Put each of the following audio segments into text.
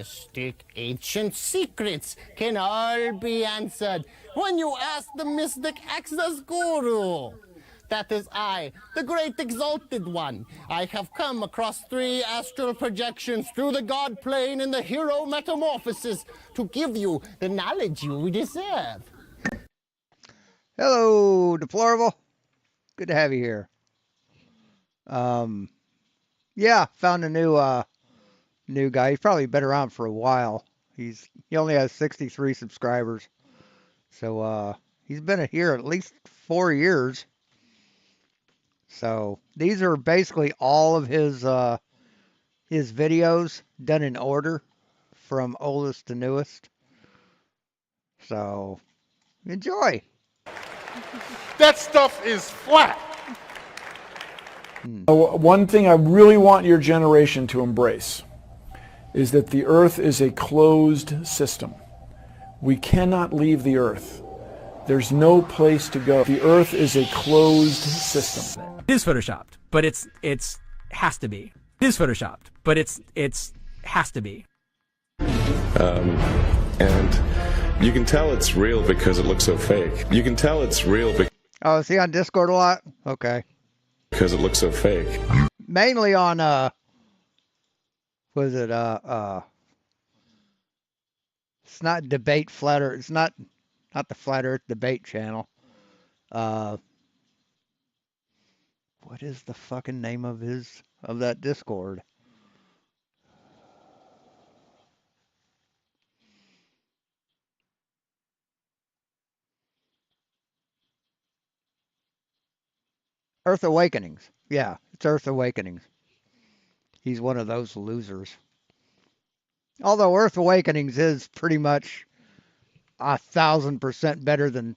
mystic ancient secrets can all be answered when you ask the mystic Access Guru. That is I, the great exalted one. I have come across 3 astral projections through the god plane and the hero metamorphosis to give you the knowledge you deserve. Hello, Deplorable. Good to have you here. Yeah, found a new guy. He's probably been around for a while. He only has 63 subscribers. So he's been here at least 4 years. So these are basically all of his videos done in order from oldest to newest. So enjoy. That stuff is flat. One thing I really want your generation to embrace is that the Earth is a closed system. We cannot leave the Earth. There's no place to go. The Earth is a closed system. It is photoshopped, but it's has to be. It is photoshopped, but it's has to be. And you can tell it's real because it looks so fake. You can tell it's real Oh, is he on Discord a lot? Okay. because it looks so fake. Mainly on was it it's not debate flat earth, it's not the flat earth debate channel. What is the fucking name of that Discord? Earth Awakenings. Yeah, it's Earth Awakenings. He's one of those losers. Although Earth Awakenings is pretty much 1,000% better than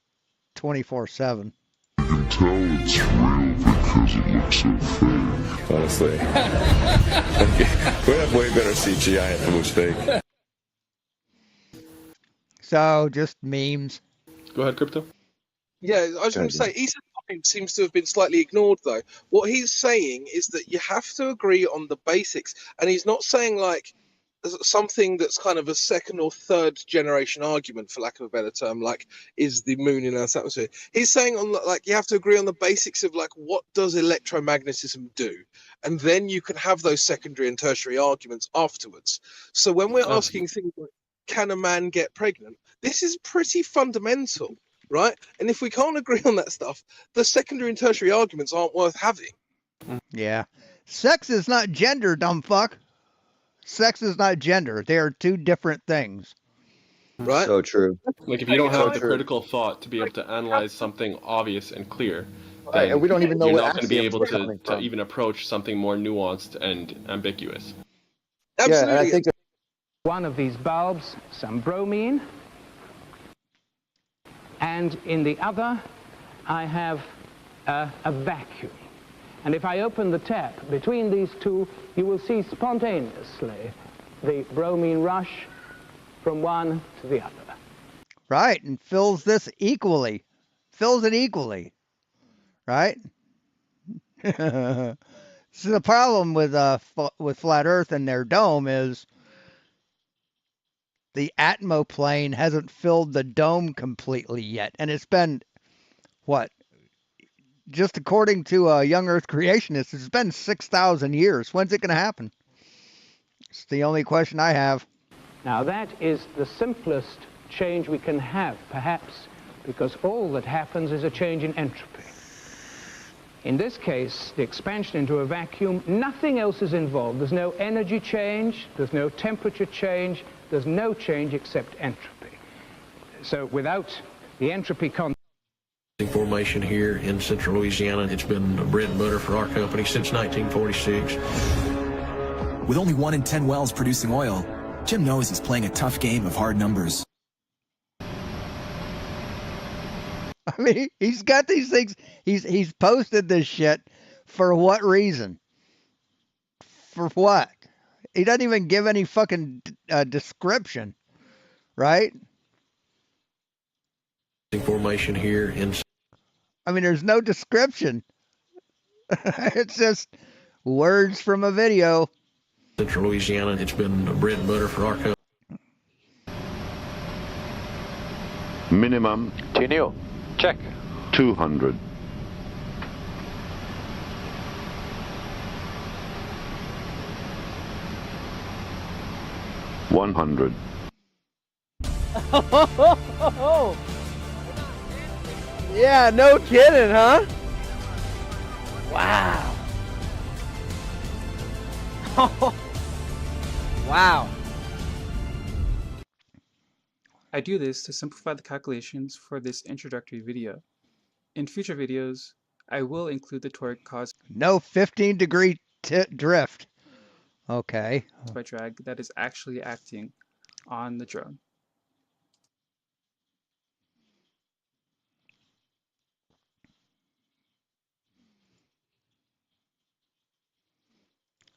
24/7. You can tell it's real because it looks so fake. Honestly. We have way better CGI and it was fake. So, just memes. Go ahead, Crypto. Yeah, I was going to say, Ethan Hawke seems to have been slightly ignored, though. What he's saying is that you have to agree on the basics, and he's not saying, like, something that's kind of a second or third generation argument, for lack of a better term, like, is the moon in Earth's atmosphere. He's saying, you have to agree on the basics of, like, what does electromagnetism do? And then you can have those secondary and tertiary arguments afterwards. So when we're asking things like, can a man get pregnant? This is pretty fundamental. Right? And if we can't agree on that stuff, the secondary and tertiary arguments aren't worth having. Yeah. Sex is not gender, dumb fuck. Sex is not gender. They are 2 different things. Right? So true. Like, if you don't have the critical thought to be able to analyze something obvious and clear, then and we don't even know you're what not going to be able coming to even approach something more nuanced and ambiguous. Absolutely. Yeah, and I think one of these bulbs, some bromine, and in the other I have a vacuum. And if I open the tap between these 2, you will see spontaneously the bromine rush from one to the other. Right, and fills it equally. Right? So the problem with Flat Earth and their dome is the atmoplane hasn't filled the dome completely yet. And it's been, what? Just according to a young Earth creationist, it's been 6,000 years. When's it going to happen? It's the only question I have. Now that is the simplest change we can have, perhaps, because all that happens is a change in entropy. In this case, the expansion into a vacuum, nothing else is involved. There's no energy change, there's no temperature change, there's no change except entropy. So without the entropy formation here in central Louisiana, it's been bread and butter for our company since 1946. With only 1 in 10 wells producing oil, Jim knows he's playing a tough game of hard numbers. I mean, he's got these things. He's posted this shit for what reason? For what? He doesn't even give any fucking description, right? Formation here in. I mean, there's no description. It's just words from a video. Central Louisiana, it's been bread and butter for our company. Minimum. Continue. Check. 200. $100. Yeah, no kidding, huh? Wow. Wow. I do this to simplify the calculations for this introductory video. In future videos, I will include the torque caused No 15-degree drift. Okay. by drag that is actually acting on the drone.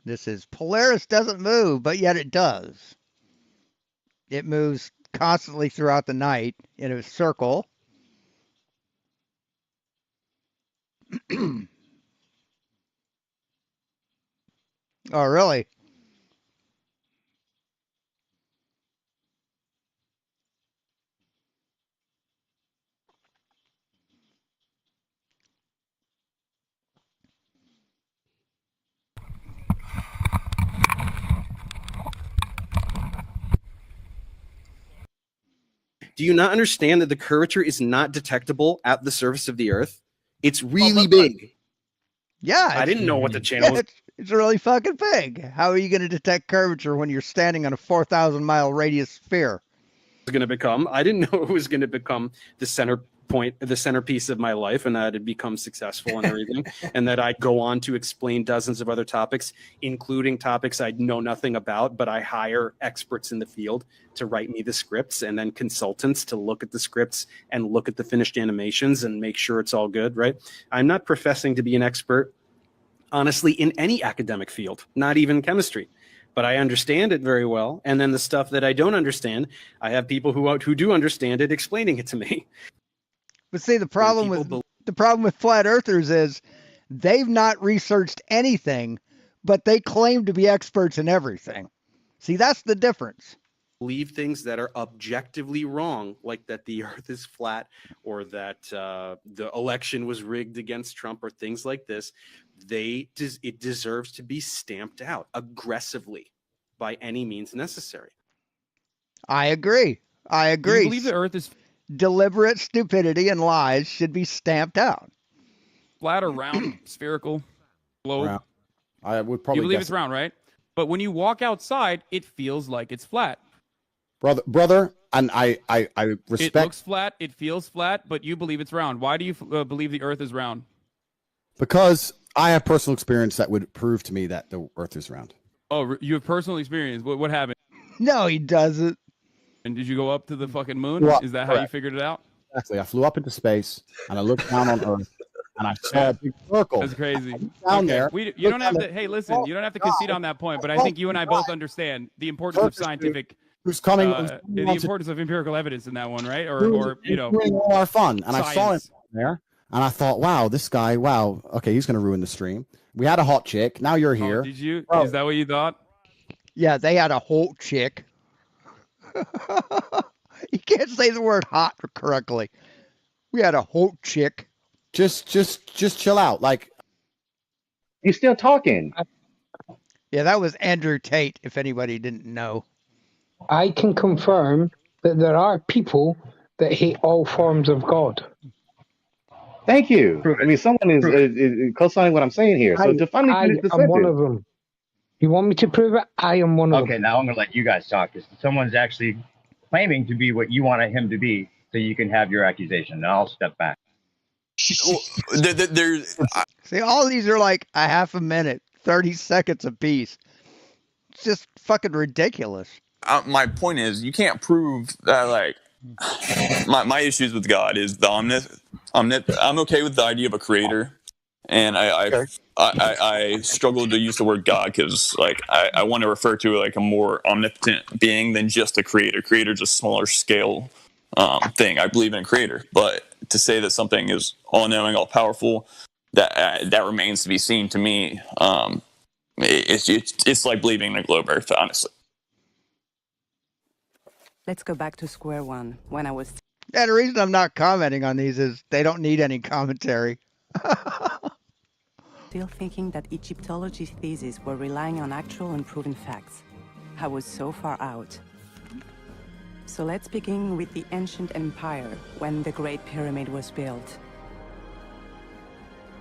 This is Polaris doesn't move, but yet it does. It moves constantly throughout the night in a circle. Oh, really? Do you not understand that the curvature is not detectable at the surface of the Earth? It's really big. Yeah. I didn't know what the channel was. It's really fucking big. How are you going to detect curvature when you're standing on a 4,000-mile radius sphere? Going to become. I didn't know it was going to become the centerpiece of my life, and that it'd become successful and everything, and that I'd go on to explain dozens of other topics, including topics I know nothing about, but I hire experts in the field to write me the scripts, and then consultants to look at the scripts and look at the finished animations and make sure it's all good, right? I'm not professing to be an expert, honestly, in any academic field, not even chemistry. But I understand it very well. And then the stuff that I don't understand, I have people who do understand it explaining it to me. But see, the problem with flat earthers is they've not researched anything, but they claim to be experts in everything. See, that's the difference. Believe things that are objectively wrong, like that the Earth is flat, or that the election was rigged against Trump, or things like this. It deserves to be stamped out aggressively by any means necessary. I agree. Do you believe the Earth is deliberate stupidity and lies should be stamped out. Flat or round, spherical, globe? Round. I would probably. You believe guess it's round, right? But when you walk outside, it feels like it's flat. brother, and I respect. It looks flat, it feels flat, but you believe it's round. Why do you believe the Earth is round? Because I have personal experience that would prove to me that the Earth is round. Oh, you have personal experience. What happened? No, he doesn't. And did you go up to the fucking moon? Well, Is that how you figured it out? Exactly. I flew up into space and I looked down on Earth and I saw a big circle. That's crazy. Down there. You don't have to. Hey, listen. You don't have to concede on that point. But I think you and I both understand the importance of scientific. Who's coming? The importance of empirical evidence in that one, right? Or doing all our fun. And I saw him there, and I thought, wow, this guy, wow, okay, he's gonna ruin the stream. We had a hot chick. Now you're here. Did you? Bro. Is that what you thought? Yeah, they had a hot chick. You can't say the word hot correctly. We had a hot chick. Just chill out. Like, you still talking? Yeah, that was Andrew Tate. If anybody didn't know, I can confirm that there are people that hate all forms of God. Thank you. I mean, someone is co-signing what I'm saying here. So to finally finish the I'm one of them. You want me to prove it? I am one of them. Okay, now I'm going to let you guys talk. Someone's actually claiming to be what you wanted him to be, so you can have your accusation. And I'll step back. See, all these are like a half a minute, 30 seconds apiece. It's just fucking ridiculous. My point is, you can't prove that, like, my issues with God is the I'm okay with the idea of a creator, and I struggle to use the word God because, like, I want to refer to like a more omnipotent being than just a creator. Creator's a smaller scale thing. I believe in a creator, but to say that something is all-knowing, all-powerful, that remains to be seen to me. It's like believing in a globe Earth, honestly. Let's go back to square one. When I was Yeah, the reason I'm not commenting on these is they don't need any commentary. still thinking that Egyptology theses were relying on actual and proven facts, I was so far out. So let's begin with the ancient empire, when the Great Pyramid was built.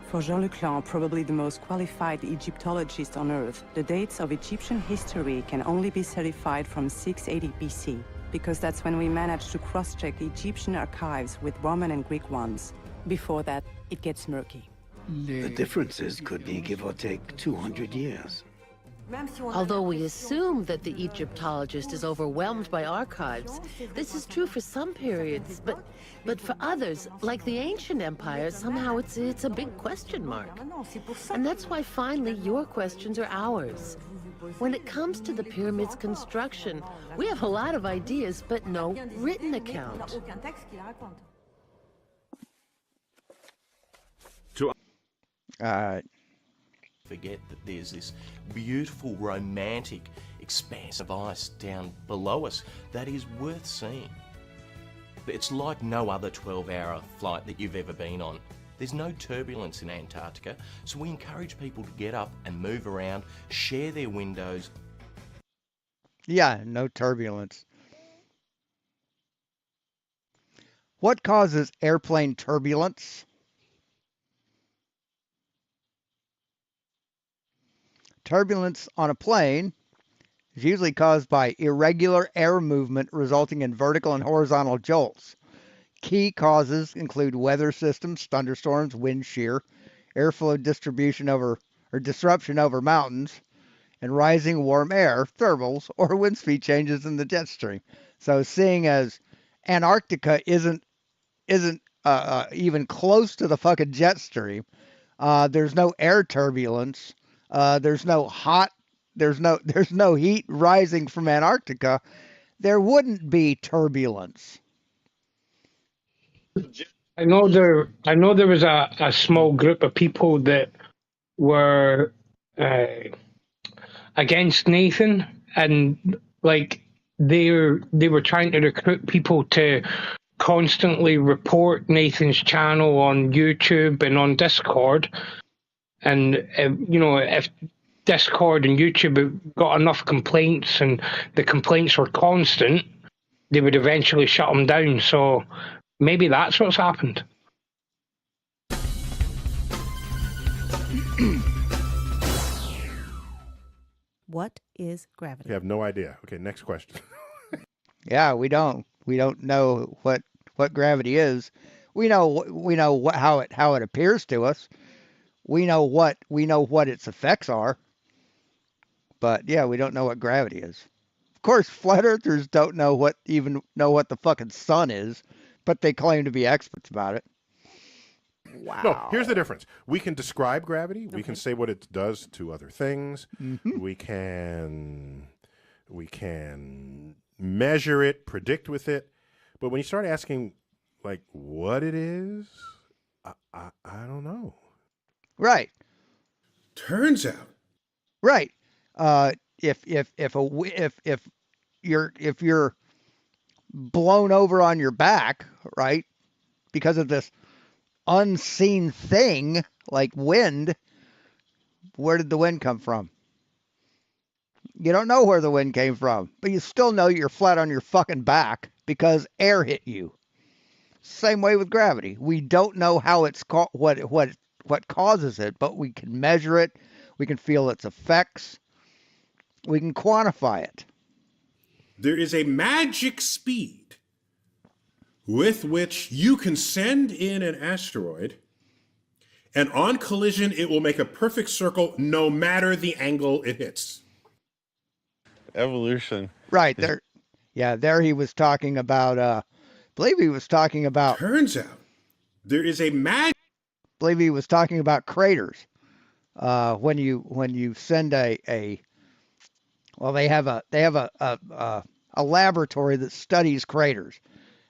For Jean Leclanc, probably the most qualified Egyptologist on Earth, the dates of Egyptian history can only be certified from 680 BC, because that's when we managed to cross-check the Egyptian archives with Roman and Greek ones. Before that, it gets murky. The differences could be give or take 200 years. Although we assume that the Egyptologist is overwhelmed by archives, this is true for some periods, but for others, like the ancient empire, somehow it's a big question mark. And that's why finally your questions are ours. When it comes to the pyramid's construction, we have a lot of ideas, but no written account. Forget that there's this beautiful, romantic expanse of ice down below us that is worth seeing. It's like no other 12-hour flight that you've ever been on. There's no turbulence in Antarctica, so we encourage people to get up and move around, share their windows. Yeah, no turbulence. What causes airplane turbulence? Turbulence on a plane is usually caused by irregular air movement resulting in vertical and horizontal jolts. Key causes include weather systems, thunderstorms, wind shear, airflow distribution over or disruption over mountains, and rising warm air, thermals, or wind speed changes in the jet stream. So seeing as Antarctica isn't even close to the fucking jet stream, there's no air turbulence. There's no heat rising from Antarctica. There wouldn't be turbulence. I know there was a small group of people that were against Nathan, and like they were trying to recruit people to constantly report Nathan's channel on YouTube and on Discord. And, if Discord and YouTube got enough complaints and the complaints were constant, they would eventually shut them down. So maybe that's what's happened. What is gravity? You have no idea. Okay, next question. Yeah, we don't know what gravity is. We know how it appears to us. We know what its effects are. But yeah, we don't know what gravity is. Of course, flat earthers don't know what the fucking sun is, but they claim to be experts about it. Wow. No, here's the difference. We can describe gravity. Okay. We can say what it does to other things. Mm-hmm. We can measure it, predict with it. But when you start asking, like, what it is, I don't know. Right. Turns out. Right. If you're blown over on your back, right, because of this unseen thing like wind, where did the wind come from? You don't know where the wind came from, but you still know you're flat on your fucking back because air hit you. Same way with gravity. We don't know how it's what causes it, but we can measure it. We can feel its effects. We can quantify it. There is a magic speed with which you can send in an asteroid, and on collision, it will make a perfect circle no matter the angle it hits. Evolution. Right there. Yeah, there he was talking about, I believe he was talking about. Turns out there is a magic. I believe he was talking about craters. When you send they have a laboratory that studies craters,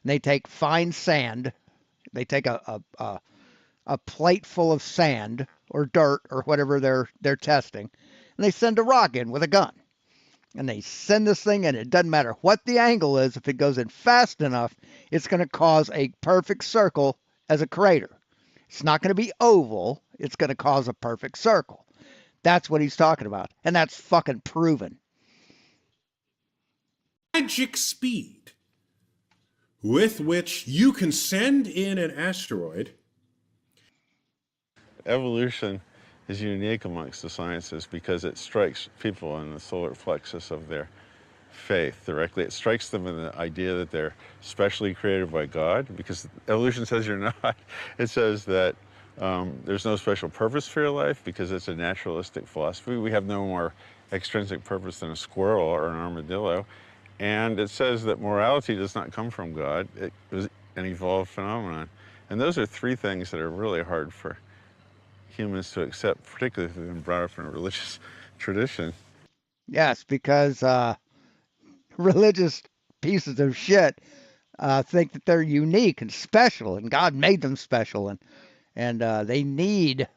and they take fine sand, they take a plate full of sand or dirt or whatever they're testing, and they send a rock in with a gun. And they send this thing, and it doesn't matter what the angle is. If it goes in fast enough, it's going to cause a perfect circle as a crater. It's not going to be oval. It's going to cause a perfect circle. That's what he's talking about. And that's fucking proven. Magic speed with which you can send in an asteroid. Evolution is unique amongst the sciences because it strikes people in the solar plexus of their faith directly. It strikes them in the idea that they're specially created by God, because evolution says you're not. It says that there's no special purpose for your life because it's a naturalistic philosophy. We have no more extrinsic purpose than a squirrel or an armadillo. And it says that morality does not come from God. It was an evolved phenomenon. And those are three things that are really hard for humans to accept, particularly if they've been brought up in a religious tradition. Yes, because religious pieces of shit think that they're unique and special, and God made them special, and they need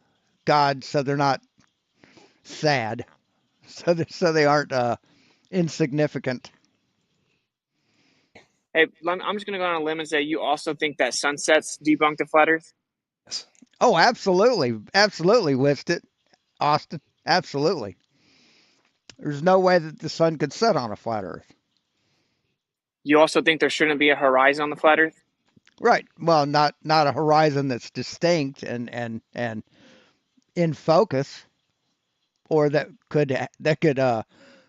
God so they're not sad, so they aren't insignificant. Hey, I'm just going to go on a limb and say you also think that sunsets debunk the flat Earth? Oh, absolutely. Absolutely, Wisted. Austin. Absolutely. There's no way that the sun could set on a flat Earth. You also think there shouldn't be a horizon on the flat Earth? Right. Well, not a horizon that's distinct and in focus, or that could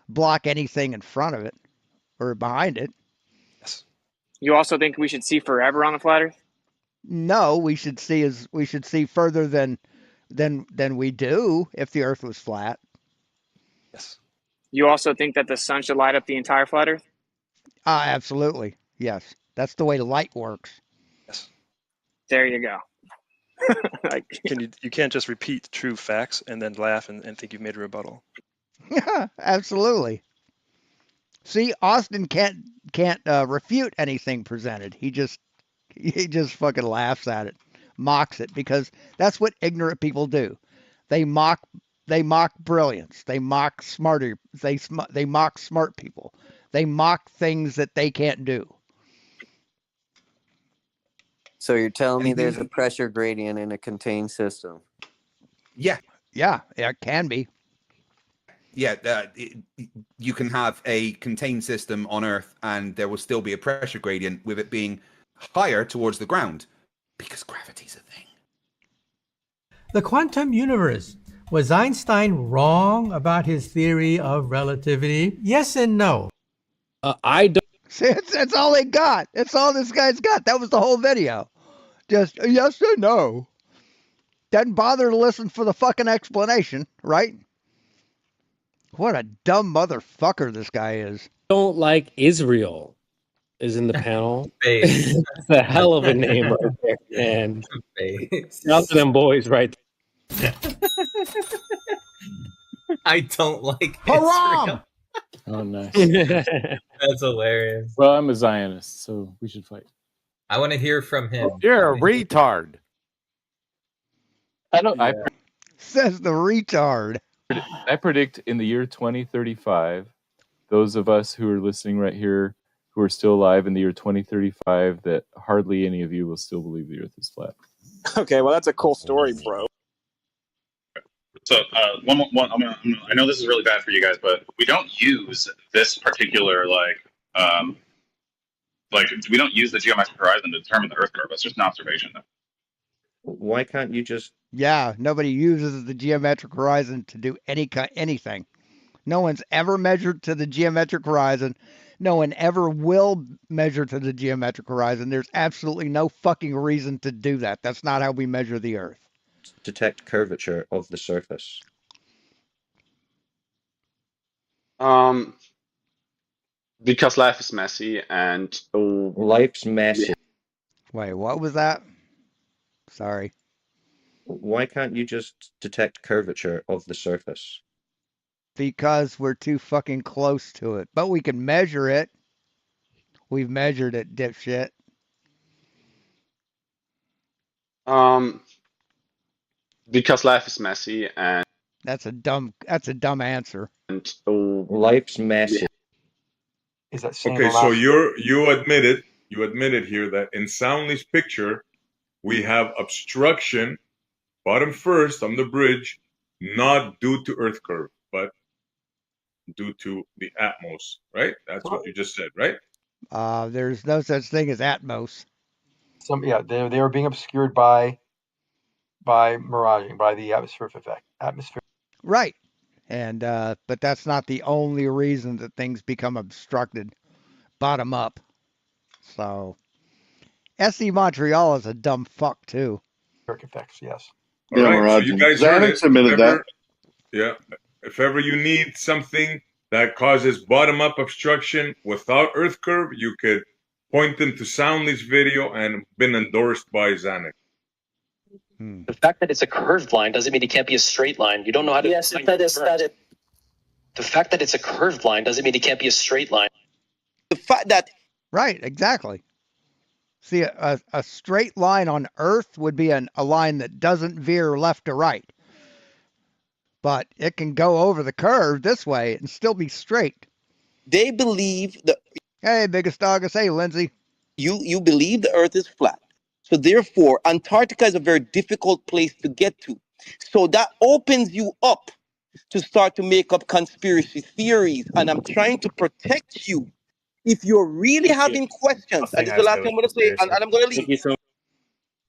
block anything in front of it or behind it. You also think we should see forever on the flat Earth? No, we should see further than we do if the Earth was flat. Yes. You also think that the sun should light up the entire flat Earth? Absolutely. Yes. That's the way light works. Yes. There you go. You can't just repeat true facts and then laugh and think you've made a rebuttal. Yeah, absolutely. See, Austin can't refute anything presented. He just fucking laughs at it, mocks it, because that's what ignorant people do. They mock brilliance. They mock smarter. They mock smart people. They mock things that they can't do. So you're telling me there's a pressure gradient in a contained system? Yeah. Yeah, it can be. Yeah, you can have a contained system on Earth and there will still be a pressure gradient with it being higher towards the ground because gravity's a thing. The quantum universe. Was Einstein wrong about his theory of relativity? Yes and no. I don't. See, that's all they got. That's all this guy's got. That was the whole video. Just yes or no. Doesn't bother to listen for the fucking explanation, right? What a dumb motherfucker this guy is. Don't like Israel is in the panel. That's a hell of a name right there, man. Shout to them boys right there. I don't like Haram! Israel. Oh, nice. That's hilarious. Well, I'm a Zionist, so we should fight. I want to hear from him. You're a retard. Says the retard. I predict in the year 2035, those of us who are listening right here, who are still alive in the year 2035, that hardly any of you will still believe the Earth is flat. Okay, well, that's a cool story, bro. So I know this is really bad for you guys, but we don't use this particular we don't use the geometric horizon to determine the Earth curve. It's just an observation. Why can't you just? Yeah, nobody uses the geometric horizon to do anything. No one's ever measured to the geometric horizon. No one ever will measure to the geometric horizon. There's absolutely no fucking reason to do that. That's not how we measure the Earth. Detect curvature of the surface. Because life is messy and life's messy. Wait, what was that? Sorry. Why can't you just detect curvature of the surface? Because we're too fucking close to it. But we can measure it. We've measured it, dipshit. Because life is messy and That's a dumb answer. Life's messy. Is that Okay, so you admitted here that in Soundly's picture we have obstruction, bottom first on the bridge, not due to Earth curve, but due to the Atmos, right? That's what you just said, right? There's no such thing as Atmos. They were being obscured by miraging, by the atmospheric effect. Right. And but that's not the only reason that things become obstructed bottom up. So SE Montreal is a dumb fuck too. Effects, yes. All right, so you guys heard it. Admitted that. Yeah. If ever you need something that causes bottom-up obstruction without Earth curve, you could point them to Soundly's video and been endorsed by Zanuck. The fact that it's a curved line doesn't mean it can't be a straight line. You don't know how to. Yes, that is. The fact that it's a curved line doesn't mean it can't be a straight line. The fact that. Right, exactly. See, a straight line on Earth would be a line that doesn't veer left to right. But it can go over the curve this way and still be straight. They believe that. Hey, biggest dog, hey, Lindsay. You believe the Earth is flat. So therefore, Antarctica is a very difficult place to get to. So that opens you up to start to make up conspiracy theories. And I'm trying to protect you. If you're really having questions, and this is the last thing I'm going to say, and I'm going to leave.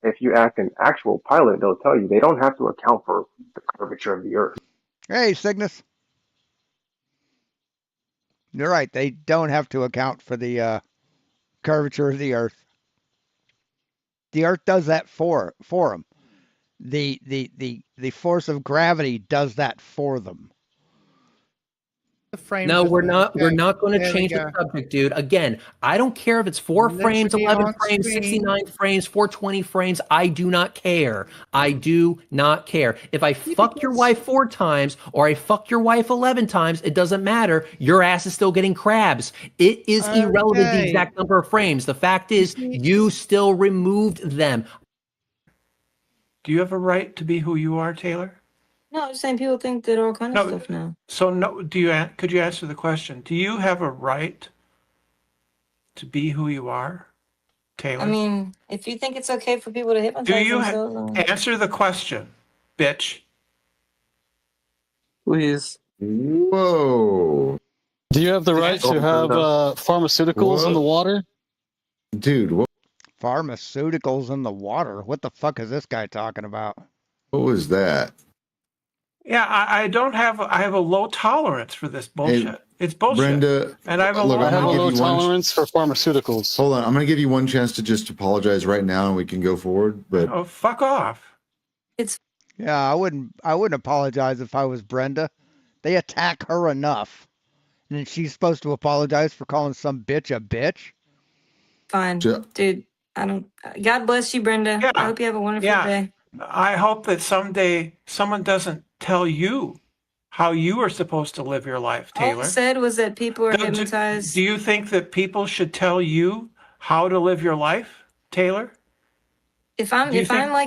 If you ask an actual pilot, they'll tell you they don't have to account for the curvature of the Earth. Hey, Cygnus. You're right. They don't have to account for the curvature of the Earth. The Earth does that for them. The force of gravity does that for them. No, we're not going to change the subject, dude. Again, I don't care if it's 4 frames, 11 frames, 69 frames, 420 frames. I do not care. I do not care. If I fuck your wife 4 times or I fuck your wife 11 times, it doesn't matter. Your ass is still getting crabs. It is irrelevant the exact number of frames. The fact is, you still removed them. Do you have a right to be who you are, Taylor? No, I'm just saying people think that all kind of stuff now. So no, could you answer the question? Do you have a right to be who you are, Taylor? I mean, if you think it's okay for people to hypnotize themselves, answer the question, bitch? Please. Whoa. Do you have the right to have pharmaceuticals in the water? Dude, what? Pharmaceuticals in the water? What the fuck is this guy talking about? What was that? Yeah, I have a low tolerance for this bullshit. Hey, it's bullshit. Brenda, and I have a low tolerance for pharmaceuticals. Hold on, I'm going to give you one chance to just apologize right now, and we can go forward. But oh, fuck off. Yeah, I wouldn't apologize if I was Brenda. They attack her enough, and then she's supposed to apologize for calling some bitch a bitch. Fine, dude. I don't. God bless you, Brenda. Yeah. I hope you have a wonderful day. I hope that someday someone doesn't tell you how you are supposed to live your life, Taylor. All I said was that people are hypnotized. Do you think that people should tell you how to live your life, Taylor? If I'm tripping, I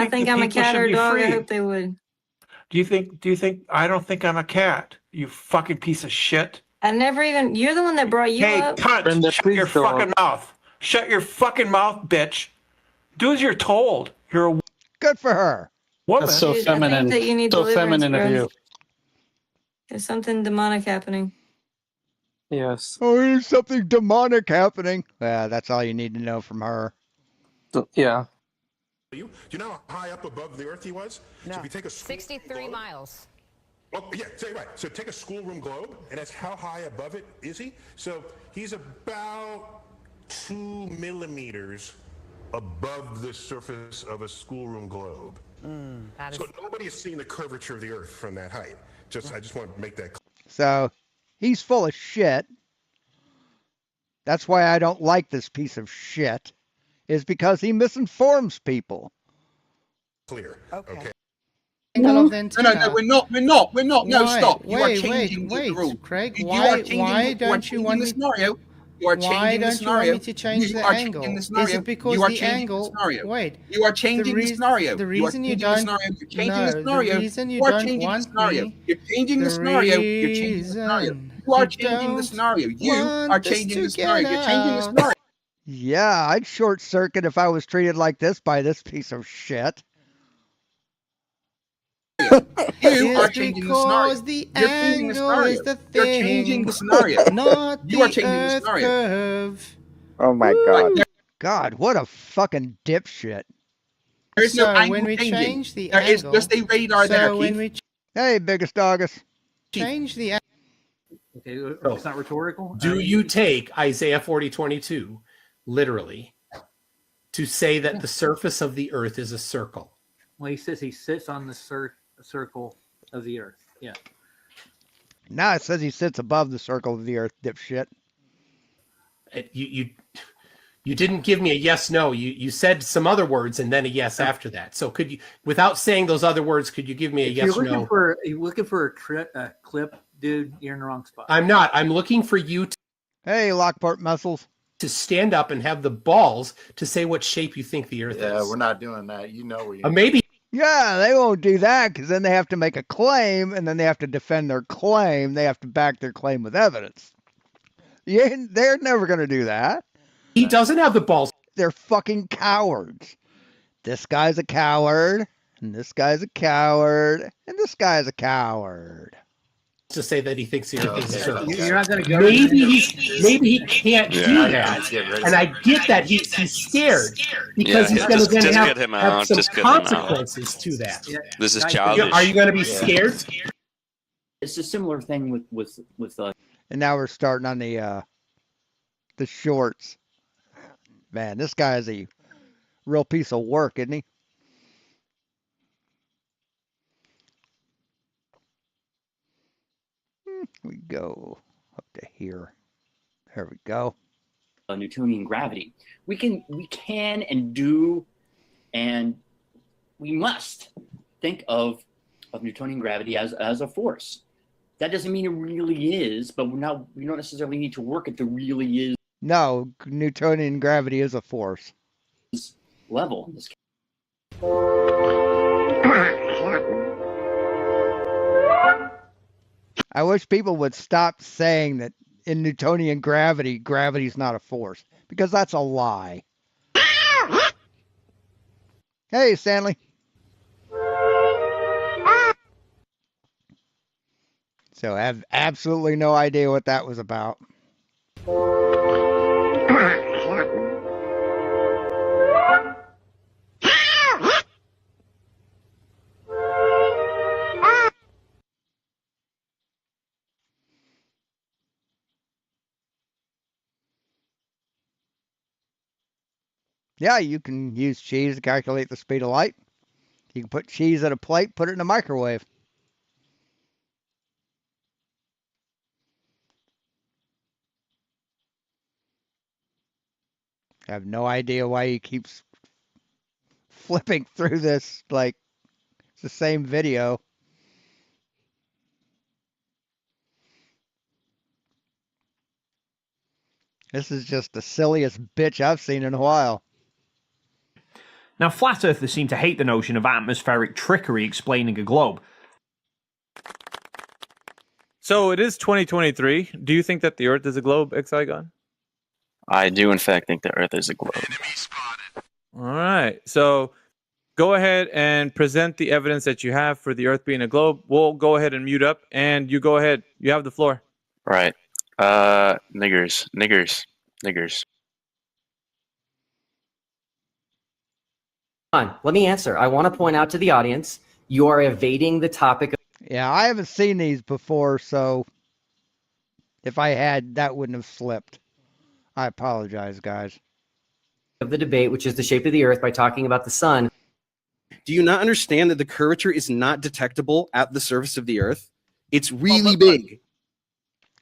think I'm a cat or a dog, I hope they would. Do you think I don't think I'm a cat, you fucking piece of shit? I never even. You're the one that brought you up. Hey, cunt! Shut your fucking mouth! Shut your fucking mouth, bitch! Do as you're told. You're a good for her. Woman. That's so feminine. That you need so feminine of you. There's something demonic happening. Yes. Oh, there's something demonic happening. Yeah, that's all you need to know from her. Yeah. Do you know how high up above the Earth he was? No. So if you take a 63 miles. Oh, yeah, right. So take a schoolroom globe, and that's how high above it is he? So he's about 2 millimeters above the surface of a schoolroom globe. So nobody has seen the curvature of the Earth from that height. I just want to make that clear. So he's full of shit. That's why I don't like this piece of shit, is because he misinforms people. Clear. Okay. No, we're not. No, stop. You are changing the rules. Craig, You why are changing don't you want the scenario. You are Why changing the don't you want scenario. me to change You the are angle? changing the Is scenario. it because You are the changing angle? the scenario. Wait. You are changing the scenario. The You are reason you changing the don't. scenario. You're changing No, the scenario. the reason you You are don't changing the want scenario. me. You're changing The the scenario. You're changing the scenario. reason You are you changing the don't scenario. You are want us changing to the scenario. get You're changing the out. scenario. Yeah, I'd short circuit if I was treated like this by this piece of shit. You are It's changing the scenario. because the You're changing the angle scenario. is the You're thing, changing the scenario. not You are the changing the Earth scenario. curve. Oh my God. God, what a fucking dipshit. There is no So angle when we changing. change the There is angle, just a radar there, so when Keith. we Hey, biggest doggus. change the Okay, it's not rhetorical. Do you take Isaiah 40:22 literally to say that the surface of the earth is a circle? Well, he says he sits on the circle of the earth. Yeah. Now it says he sits above the circle of the earth, dipshit. You didn't give me a yes no. You said some other words and then a yes after that. So could you, without saying those other words, could you give me a If yes you're looking no? for a clip, dude, you're in the wrong spot. I'm not. I'm looking for you Hey, Lockport Muscles. to stand up and have the balls to say what shape you think the earth Yeah, is. we're not doing that. You know we. Maybe. Yeah, they won't do that because then they have to make a claim and then they have to defend their claim. They have to back their claim with evidence. Yeah, they're never going to do that. He doesn't have the balls. They're fucking cowards. This guy's a coward, and this guy's a coward, and this guy's a coward. To say that he thinks the earth is a circle. You're not going to go. Maybe he can't do Yeah, that, get rid of and I get that he's scared because he's going to then get him have out, some just get him out. consequences to that. This is childish. Are you going to be scared? It's a similar thing with And now we're starting on the shorts. Man, this guy is a real piece of work, isn't he? We go up to here. There we go. Newtonian gravity. We can and do, and we must think of Newtonian gravity as a force. That doesn't mean it really is, but we don't necessarily need to work at the really is No, Newtonian gravity is a force. level. In this case. I wish people would stop saying that in Newtonian gravity, gravity's not a force, because that's a lie. Hey, Stanley. So I have absolutely no idea what that was about. Yeah, you can use cheese to calculate the speed of light. You can put cheese at a plate, put it in a microwave. I have no idea why he keeps flipping through this like it's the same video. This is just the silliest bitch I've seen in a while. Now, flat earthers seem to hate the notion of atmospheric trickery explaining a globe. So it is 2023. Do you think that the Earth is a globe, Exigon? I do, in fact, think the Earth is a globe. All right. So go ahead and present the evidence that you have for the Earth being a globe. We'll go ahead and mute up, and you go ahead. You have the floor. Right. Niggers. Let me answer. I want to point out to the audience, you are evading the topic. Yeah, I haven't seen these before, so if I had, that wouldn't have slipped. I apologize, guys. Of the debate, which is the shape of the Earth, by talking about the sun. Do you not understand that the curvature is not detectable at the surface of the Earth? It's really big.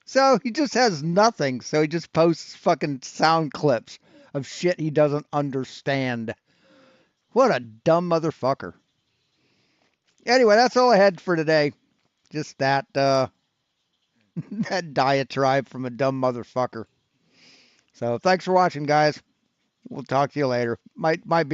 So he just has nothing, so he just posts fucking sound clips of shit he doesn't understand. What a dumb motherfucker. Anyway, that's all I had for today. Just that that diatribe from a dumb motherfucker. So thanks for watching, guys. We'll talk to you later. Might be